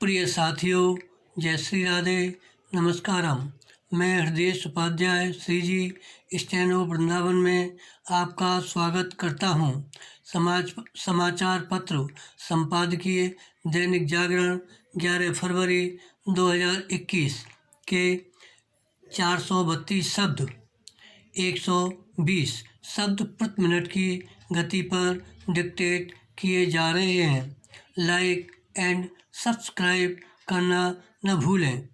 प्रिय साथियों, जय श्री राधे, नमस्कारम। मैं हृदय उपाध्याय श्री जी स्टेनो वृंदावन में आपका स्वागत करता हूं। समाचार पत्र संपादकीय दैनिक जागरण 11 फरवरी 2021 के 432 शब्द 120 शब्द प्रति मिनट की गति पर डिक्टेट किए जा रहे हैं। लाइक एंड सब्सक्राइब करना न भूलें।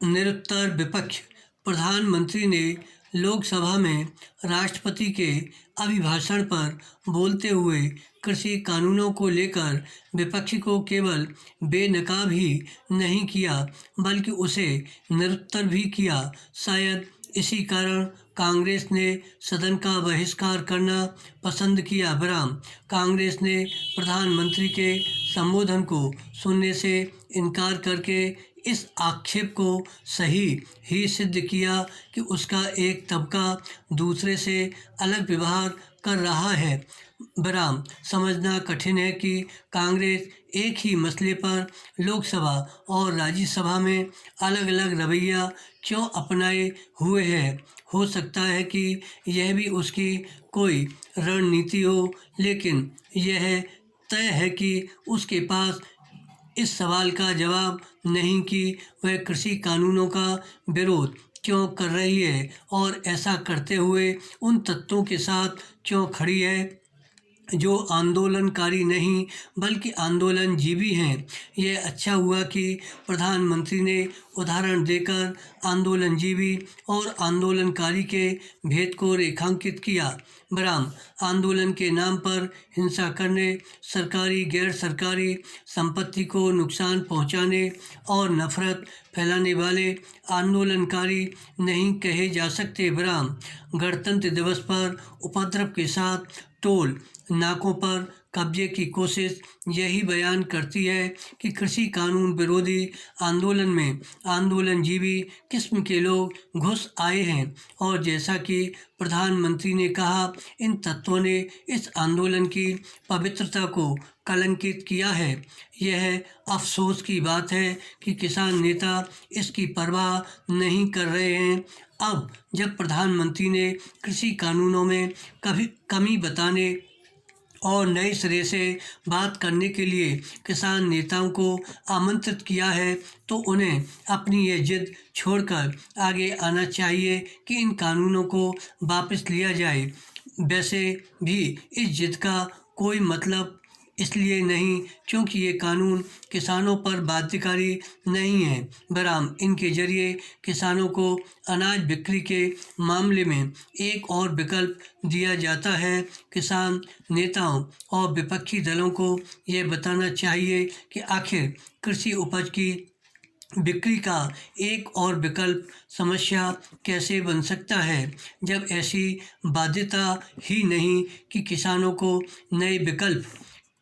निरुत्तर विपक्ष। प्रधानमंत्री ने लोकसभा में राष्ट्रपति के अभिभाषण पर बोलते हुए कृषि कानूनों को लेकर विपक्ष को केवल बेनकाब ही नहीं किया बल्कि उसे निरुत्तर भी किया। शायद इसी कारण कांग्रेस ने सदन का बहिष्कार करना पसंद किया। विराम। कांग्रेस ने प्रधानमंत्री के संबोधन को सुनने से इनकार करके इस आक्षेप को सही ही सिद्ध किया कि उसका एक तबका दूसरे से अलग व्यवहार कर रहा है। विराम। समझना कठिन है कि कांग्रेस एक ही मसले पर लोकसभा और राज्यसभा में अलग अलग रवैया क्यों अपनाए हुए है। हो सकता है कि यह भी उसकी कोई रणनीति हो, लेकिन यह तय है कि उसके पास इस सवाल का जवाब नहीं कि वह कृषि कानूनों का विरोध क्यों कर रही है और ऐसा करते हुए उन तत्वों के साथ क्यों खड़ी है जो आंदोलनकारी नहीं बल्कि आंदोलनजीवी हैं। यह अच्छा हुआ कि प्रधानमंत्री ने उदाहरण देकर आंदोलनजीवी और आंदोलनकारी के भेद को रेखांकित किया। विराम। आंदोलन के नाम पर हिंसा करने, सरकारी गैर सरकारी संपत्ति को नुकसान पहुंचाने और नफरत फैलाने वाले आंदोलनकारी नहीं कहे जा सकते। विराम। गणतंत्र दिवस पर उपद्रव के साथ टोल नाकों पर कब्जे की कोशिश यही बयान करती है कि कृषि कानून विरोधी आंदोलन में आंदोलनजीवी किस्म के लोग घुस आए हैं और जैसा कि प्रधानमंत्री ने कहा, इन तत्वों ने इस आंदोलन की पवित्रता को कलंकित किया है। यह अफसोस की बात है कि किसान नेता इसकी परवाह नहीं कर रहे हैं। अब जब प्रधानमंत्री ने कृषि कानूनों में कमी बताने और नए सिरे से बात करने के लिए किसान नेताओं को आमंत्रित किया है, तो उन्हें अपनी ये जिद छोड़कर आगे आना चाहिए कि इन कानूनों को वापस लिया जाए। वैसे भी इस जिद का कोई मतलब इसलिए नहीं क्योंकि ये कानून किसानों पर बाध्यकारी नहीं है। विराम। इनके जरिए किसानों को अनाज बिक्री के मामले में एक और विकल्प दिया जाता है। किसान नेताओं और विपक्षी दलों को यह बताना चाहिए कि आखिर कृषि उपज की बिक्री का एक और विकल्प समस्या कैसे बन सकता है, जब ऐसी बाध्यता ही नहीं कि किसानों को नए विकल्प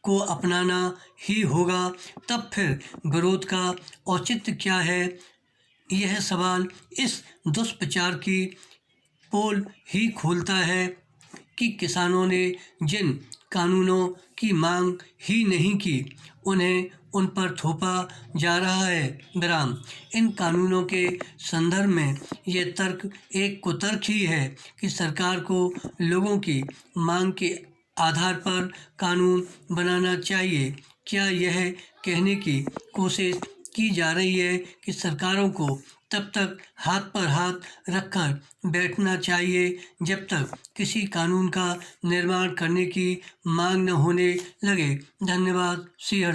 को अपनाना ही होगा। तब फिर विरोध का औचित्य क्या है। यह सवाल इस दुष्प्रचार की पोल ही खोलता है कि किसानों ने जिन कानूनों की मांग ही नहीं की, उन्हें उन पर थोपा जा रहा है। विराम। इन कानूनों के संदर्भ में यह तर्क एक कुतर्क ही है कि सरकार को लोगों की मांग के आधार पर कानून बनाना चाहिए। क्या यह कहने की कोशिश की जा रही है कि सरकारों को तब तक हाथ पर हाथ रखकर बैठना चाहिए जब तक किसी कानून का निर्माण करने की मांग न होने लगे। धन्यवाद। श्री हरदास।